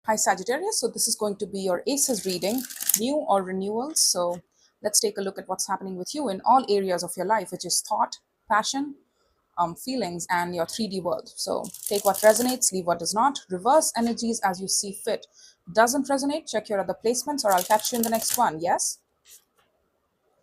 Hi Sagittarius, so this is going to be your ACEs reading, new or renewals. So let's take a look at what's happening with you in all areas of your life, which is thought, passion, feelings, and your 3D world. So take what resonates, leave what does not, reverse energies as you see fit. Doesn't resonate, check your other placements, or I'll catch you in the next one. Yes?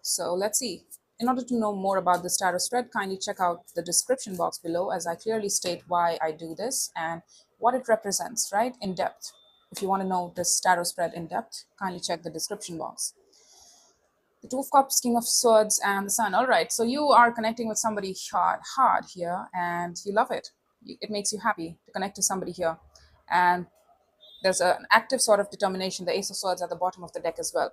So let's see. In order to know more about this tarot spread, kindly check out the description box below as I clearly state why I do this and what it represents, right? In depth. If you want to know this tarot spread in depth, kindly check the description box. The Two of Cups, King of Swords, and the Sun. All right, so you are connecting with somebody hard here, and you love it. It makes you happy to connect to somebody here. And there's an active sort of determination. The Ace of Swords at the bottom of the deck as well.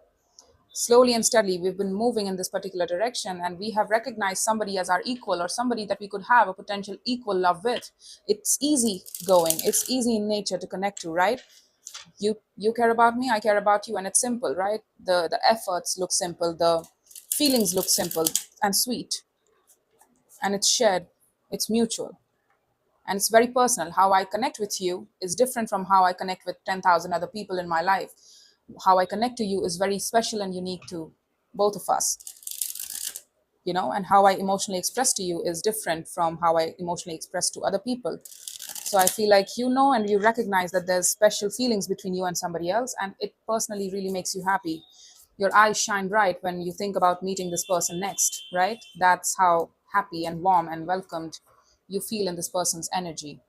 Slowly and steadily we've been moving in this particular direction, and we have recognized somebody as our equal, or somebody that we could have a potential equal love with. It's easy going, it's easy in nature to connect to, right? You care about me, I care about you, and it's simple, right? The efforts look simple, the feelings look simple and sweet, and it's shared, it's mutual, and it's very personal. How I connect with you is different from how I connect with 10,000 other people in my life. How I connect to you is very special and unique to both of us, and how I emotionally express to you is different from how I emotionally express to other people. So I feel like and you recognize that there's special feelings between you and somebody else, and it personally really makes you happy. Your eyes shine bright when you think about meeting this person next, right? That's how happy and warm and welcomed you feel in this person's energy.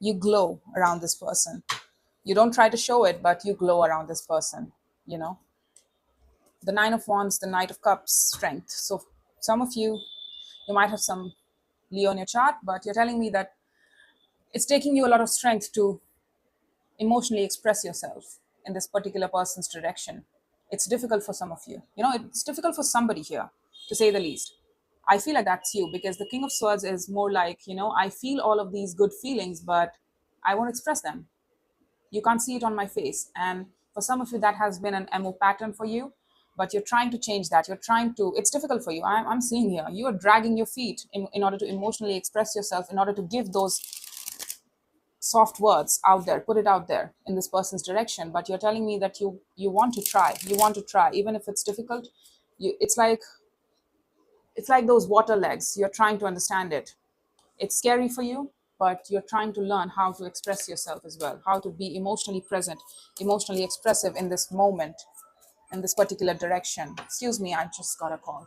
You glow around this person. You don't try to show it, but you glow around this person, you know. The Nine of Wands, the Knight of Cups, strength. So some of you might have some Leo in your chart, but you're telling me that it's taking you a lot of strength to emotionally express yourself in this particular person's direction. It's difficult for some of you. It's difficult for somebody here, to say the least. I feel like that's you, because the King of Swords is more like, I feel all of these good feelings, but I won't express them. You can't see it on my face. And for some of you, that has been an MO pattern for you, but you're trying to change that. It's difficult for you. I'm seeing here, you are dragging your feet in order to emotionally express yourself, in order to give those soft words out there, put it out there in this person's direction. But you're telling me that you want to try, even if it's difficult. It's like those water legs. You're trying to understand it. It's scary for you, but you're trying to learn how to express yourself as well, how to be emotionally present, emotionally expressive in this moment, in this particular direction. Excuse me, I just got a call.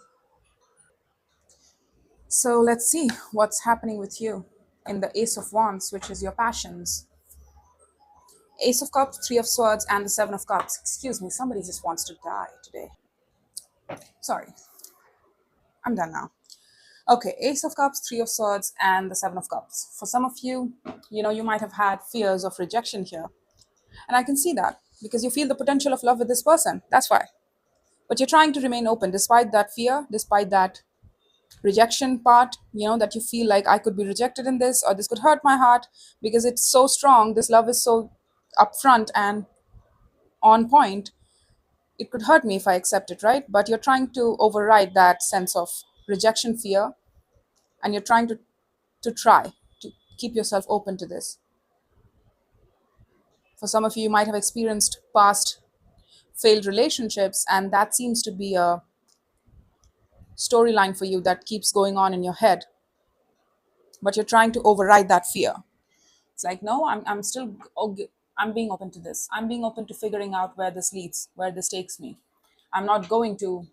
So let's see what's happening with you in the Ace of Wands, which is your passions. Ace of Cups, Three of Swords, and the Seven of Cups. Excuse me, somebody just wants to die today. Sorry, I'm done now. Okay, Ace of Cups, Three of Swords, and the Seven of Cups. For some of you, you might have had fears of rejection here. And I can see that because you feel the potential of love with this person. That's why. But you're trying to remain open despite that fear, despite that rejection part, that you feel like I could be rejected in this, or this could hurt my heart, because it's so strong. This love is so upfront and on point. It could hurt me if I accept it, right? But you're trying to override that sense of rejection fear, and you're trying to try to keep yourself open to this. For some of you, you might have experienced past failed relationships, and that seems to be a storyline for you that keeps going on in your head, but you're trying to override that fear. It's like, no, I'm still okay. I'm being open to this. I'm being open to figuring out where this leads, where this takes me. I'm not going to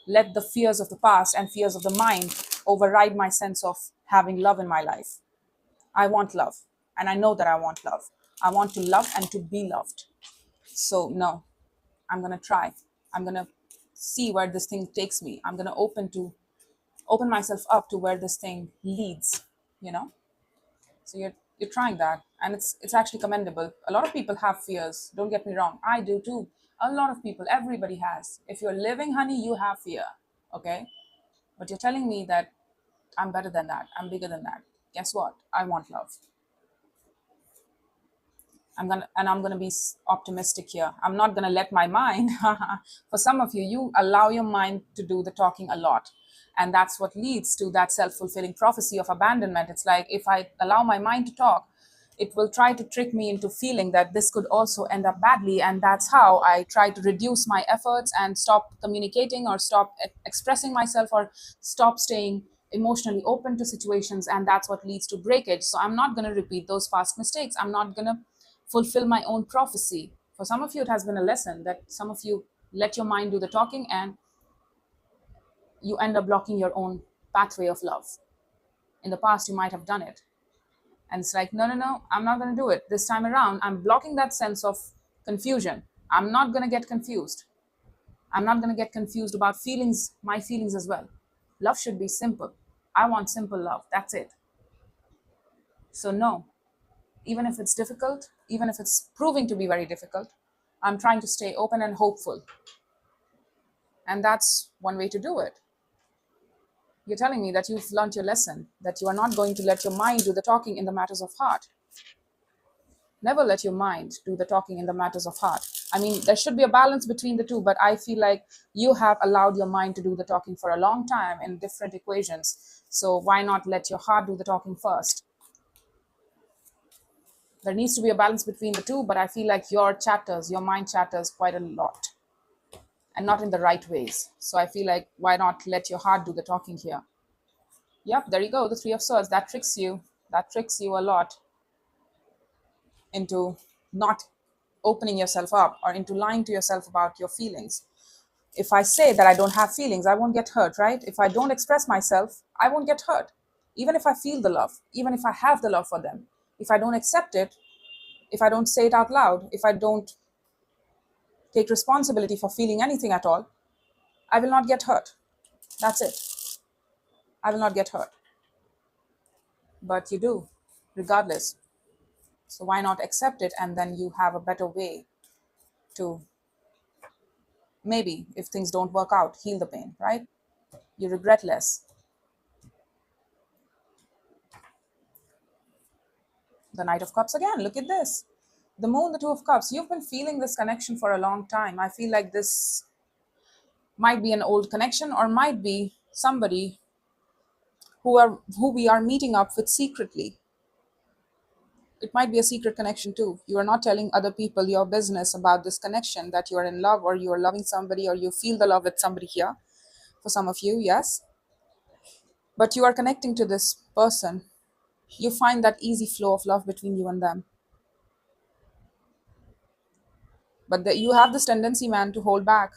let the fears of the past and fears of the mind override my sense of having love in my life. I want love, and I know that I want love. I want to love and to be loved. So no, I'm going to try. I'm going to see where this thing takes me. I'm going to open myself up to where this thing leads, So you're trying that, and it's actually commendable. A lot of people have fears. Don't get me wrong. I do too. A lot of people, everybody has. If you're living, honey, you have fear. Okay? But you're telling me that I'm better than that. I'm bigger than that. Guess what? I want love. I'm gonna be optimistic here. I'm not gonna let my mind. For some of you, you allow your mind to do the talking a lot, and that's what leads to that self-fulfilling prophecy of abandonment. It's like, if I allow my mind to talk, it will try to trick me into feeling that this could also end up badly. And that's how I try to reduce my efforts and stop communicating or stop expressing myself or stop staying emotionally open to situations. And that's what leads to breakage. So I'm not going to repeat those past mistakes. I'm not going to fulfill my own prophecy. For some of you, it has been a lesson that some of you let your mind do the talking and you end up blocking your own pathway of love. In the past, you might have done it. And it's like, no, no, no, I'm not going to do it. This time around, I'm blocking that sense of confusion. I'm not going to get confused. I'm not going to get confused about feelings, my feelings as well. Love should be simple. I want simple love. That's it. So, no, even if it's difficult, even if it's proving to be very difficult, I'm trying to stay open and hopeful. And that's one way to do it. You're telling me that you've learned your lesson, that you are not going to let your mind do the talking in the matters of heart. Never let your mind do the talking in the matters of heart. I mean, there should be a balance between the two, but I feel like you have allowed your mind to do the talking for a long time in different equations. So why not let your heart do the talking first? There needs to be a balance between the two, but I feel like your mind chatters quite a lot and not in the right ways. So I feel like why not let your heart do the talking here? Yep, there you go, the Three of Swords. That tricks you. That tricks you a lot into not opening yourself up or into lying to yourself about your feelings. If I say that I don't have feelings, I won't get hurt, right? If I don't express myself, I won't get hurt. Even if I feel the love, even if I have the love for them, if I don't accept it, if I don't say it out loud, if I don't take responsibility for feeling anything at all, I will not get hurt. That's it. I will not get hurt. But you do, regardless. So why not accept it, and then you have a better way to, maybe if things don't work out, heal the pain, right? You regret less. The Knight of Cups again, look at this. The Moon, the Two of Cups. You've been feeling this connection for a long time. I feel like this might be an old connection or might be somebody who we are meeting up with secretly. It might be a secret connection too. You are not telling other people your business about this connection, that you are in love or you are loving somebody or you feel the love with somebody here. For some of you, yes. But you are connecting to this person. You find that easy flow of love between you and them. But you have this tendency, man, to hold back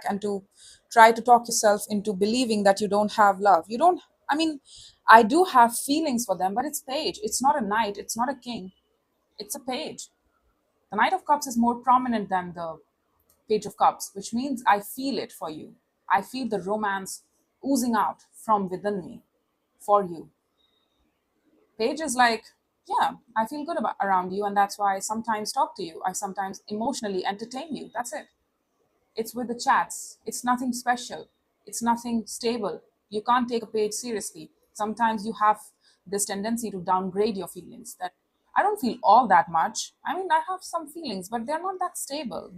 and to try to talk yourself into believing that you don't have love. You don't, I mean, I do have feelings for them, but it's page. It's not a knight. It's not a king. It's a page. The Knight of Cups is more prominent than the Page of Cups, which means I feel it for you. I feel the romance oozing out from within me for you. Page is like, yeah, I feel good about around you, and that's why I sometimes talk to you. I sometimes emotionally entertain you. That's it. It's with the chats. It's nothing special. It's nothing stable. You can't take a page seriously. Sometimes you have this tendency to downgrade your feelings, that I don't feel all that much. I mean, I have some feelings, but they're not that stable.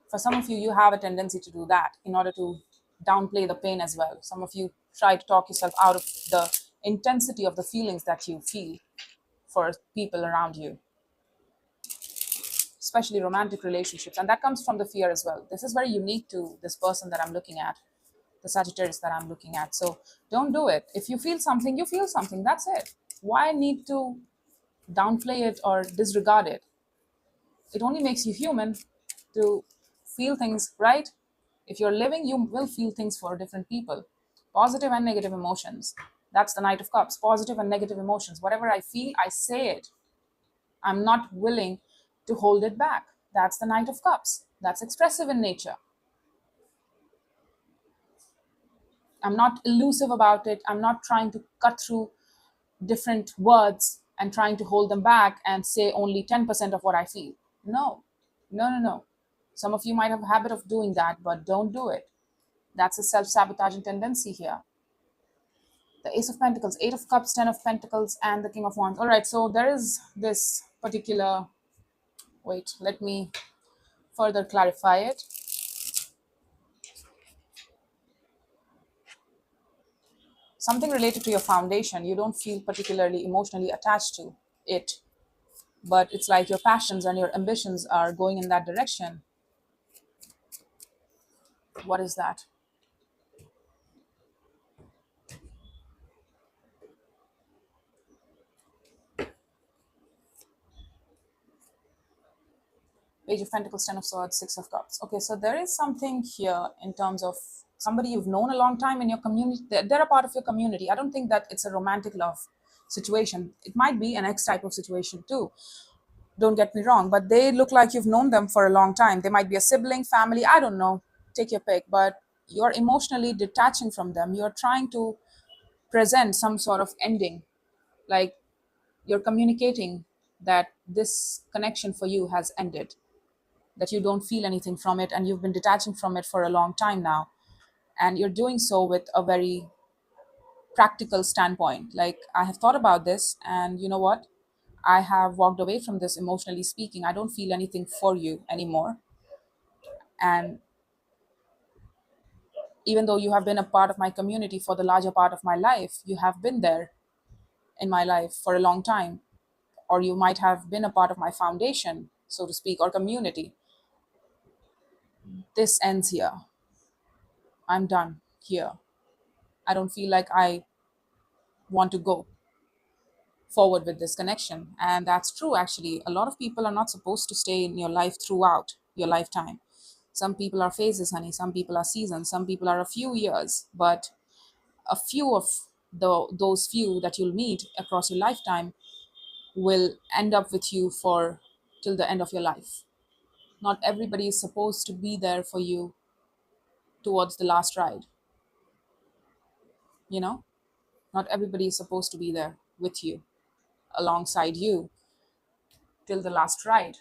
For some of you, you have a tendency to do that in order to downplay the pain as well. Some of you try to talk yourself out of the intensity of the feelings that you feel for people around you, especially romantic relationships. And that comes from the fear as well. This is very unique to this person that I'm looking at, the Sagittarius that I'm looking at. So don't do it. If you feel something, you feel something. That's it. Why need to downplay it or disregard it? It only makes you human to feel things, right? If you're living, you will feel things for different people. Positive and negative emotions. That's the Knight of Cups. Positive and negative emotions. Whatever I feel, I say it. I'm not willing to hold it back. That's the Knight of Cups. That's expressive in nature. I'm not elusive about it. I'm not trying to cut through different words and trying to hold them back and say only 10% of what I feel. No, no, no, no. Some of you might have a habit of doing that, but don't do it. That's a self-sabotaging tendency here. The Ace of Pentacles, Eight of Cups, Ten of Pentacles, and the King of Wands. All right, so there is this particular, wait, let me further clarify it. Something related to your foundation you don't feel particularly emotionally attached to. it, but it's like your passions and your ambitions are going in that direction. What is that? Page of Pentacles, Ten of Swords, Six of Cups. Okay, so there is something here in terms of somebody you've known a long time in your community. They're a part of your community. I don't think that it's a romantic love situation. It might be an ex type of situation too. Don't get me wrong, but they look like you've known them for a long time. They might be a sibling, family, I don't know. Take your pick, but you're emotionally detaching from them. You're trying to present some sort of ending, like you're communicating that this connection for you has ended, that you don't feel anything from it, and you've been detaching from it for a long time now. And you're doing so with a very practical standpoint. Like, I have thought about this, and you know what? I have walked away from this emotionally speaking. I don't feel anything for you anymore. And even though you have been a part of my community for the larger part of my life, you have been there in my life for a long time, or you might have been a part of my foundation, so to speak, or community. This ends here. I'm done here. I don't feel like I want to go forward with this connection. And that's true, actually. A lot of people are not supposed to stay in your life throughout your lifetime. Some people are phases, honey. Some people are seasons. Some people are a few years. But a few of those few that you'll meet across your lifetime will end up with you for till the end of your life. Not everybody is supposed to be there for you towards the last ride, you know? Not everybody is supposed to be there with you, alongside you, till the last ride,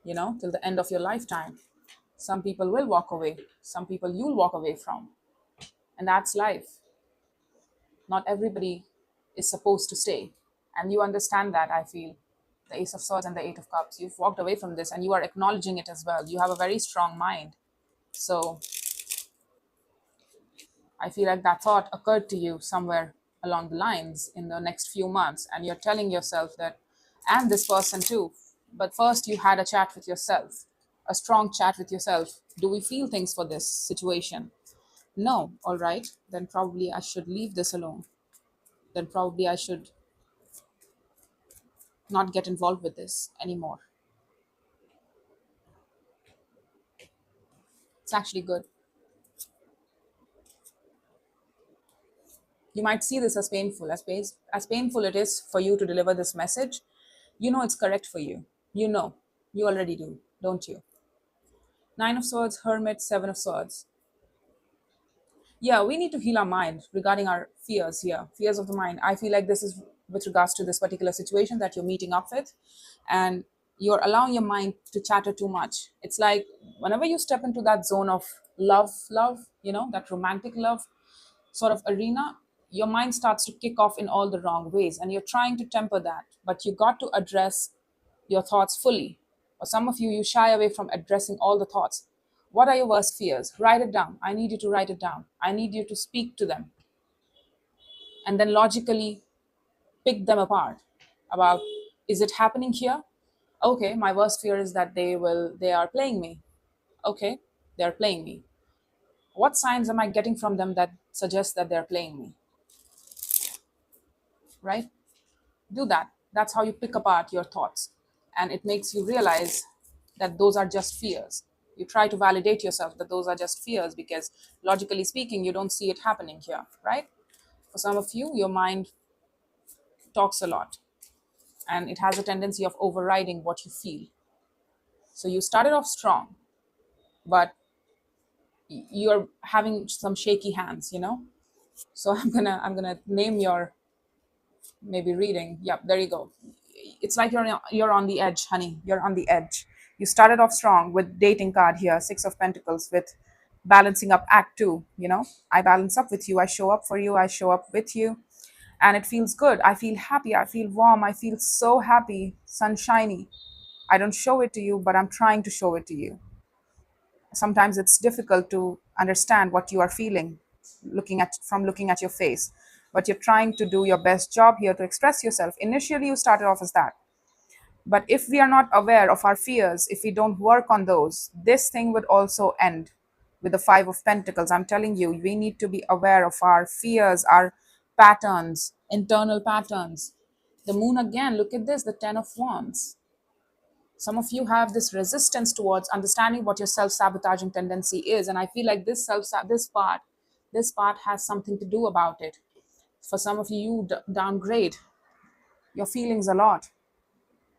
till the end of your lifetime. Some people will walk away, some people you'll walk away from, and that's life. Not everybody is supposed to stay. And you understand that, I feel. The Ace of Swords and the Eight of Cups. You've walked away from this and you are acknowledging it as well. You have a very strong mind. So I feel like that thought occurred to you somewhere along the lines in the next few months. And you're telling yourself that, and this person too. But first, you had a chat with yourself, a strong chat with yourself. Do we feel things for this situation? No. All right. Then probably I should leave this alone. Then probably I should not get involved with this anymore. It's actually good. You might see this as painful, as painful it is for you to deliver this message. You know it's correct for you. You know, you already do, don't you? Nine of Swords, Hermit, Seven of Swords. Yeah, we need to heal our mind regarding our fears here, fears of the mind. I feel like this is with regards to this particular situation that you're meeting up with, and you're allowing your mind to chatter too much. It's like whenever you step into that zone of love, that romantic love sort of arena, your mind starts to kick off in all the wrong ways, and you're trying to temper that, but you got to address your thoughts fully. Or some of you, you shy away from addressing all the thoughts. What are your worst fears? Write it down. I need you to write it down. I need you to speak to them and then logically pick them apart about, is it happening here? Okay, my worst fear is that they are playing me. Okay, they're playing me. What signs am I getting from them that suggest that they're playing me? Right? Do that. That's how you pick apart your thoughts. And it makes you realize that those are just fears. You try to validate yourself that those are just fears because logically speaking, you don't see it happening here, right? For some of you, your mind talks a lot and it has a tendency of overriding what you feel. So you started off strong, but you're having some shaky hands. So I'm gonna name your maybe reading. Yep, there you go. It's like you're on the edge, honey. You're on the edge. You started off strong with dating card here, Six of Pentacles, with balancing up act two. I balance up with you. I show up for you. I show up with you, and it feels good. I feel happy. I feel warm. I feel so happy, sunshiny. I don't show it to you, but I'm trying to show it to you. Sometimes it's difficult to understand what you are feeling looking at your face, but you're trying to do your best job here to express yourself. Initially, you started off as that. But if we are not aware of our fears, if we don't work on those, this thing would also end with the Five of Pentacles. I'm telling you, we need to be aware of our fears, our patterns, internal patterns. The moon again, look at this, the Ten of Wands. Some of you have this resistance towards understanding what your self-sabotaging tendency is, and I feel like this part has something to do about it. For some of you, you downgrade your feelings a lot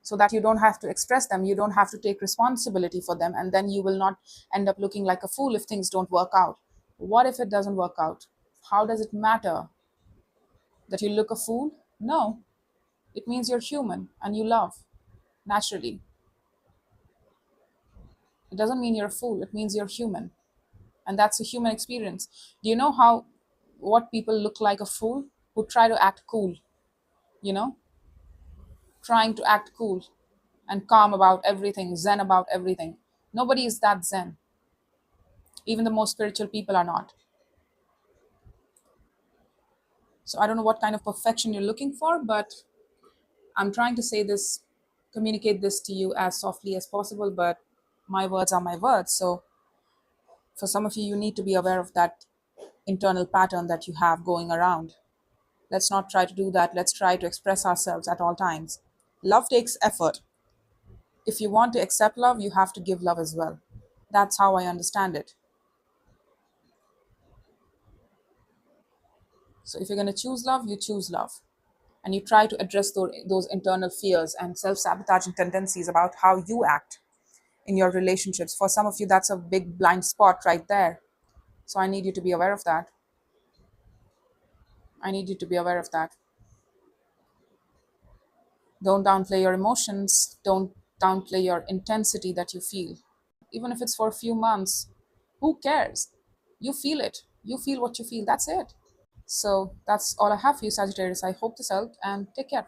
so that you don't have to express them, you don't have to take responsibility for them, and then you will not end up looking like a fool if things don't work out. What if it doesn't work out? How does it matter that you look a fool? No, it means you're human and you love naturally. It doesn't mean you're a fool, it means you're human, and that's a human experience. Do you know how what people look like a fool? Who try to act cool, you know, trying to act cool and calm about everything, zen about everything. Nobody is that zen. Even the most spiritual people are not. So I don't know what kind of perfection you're looking for, but I'm trying to say this, communicate this to you as softly as possible, but my words are my words. So for some of you, you need to be aware of that internal pattern that you have going around. Let's not try to do that. Let's try to express ourselves at all times. Love takes effort. If you want to accept love, you have to give love as well. That's how I understand it. So if you're going to choose love, you choose love. And you try to address those internal fears and self sabotaging tendencies about how you act in your relationships. For some of you, that's a big blind spot right there. So I need you to be aware of that. I need you to be aware of that. Don't downplay your emotions. Don't downplay your intensity that you feel. Even if it's for a few months, who cares? You feel it. You feel what you feel. That's it. So that's all I have for you, Sagittarius. I hope this helped and take care.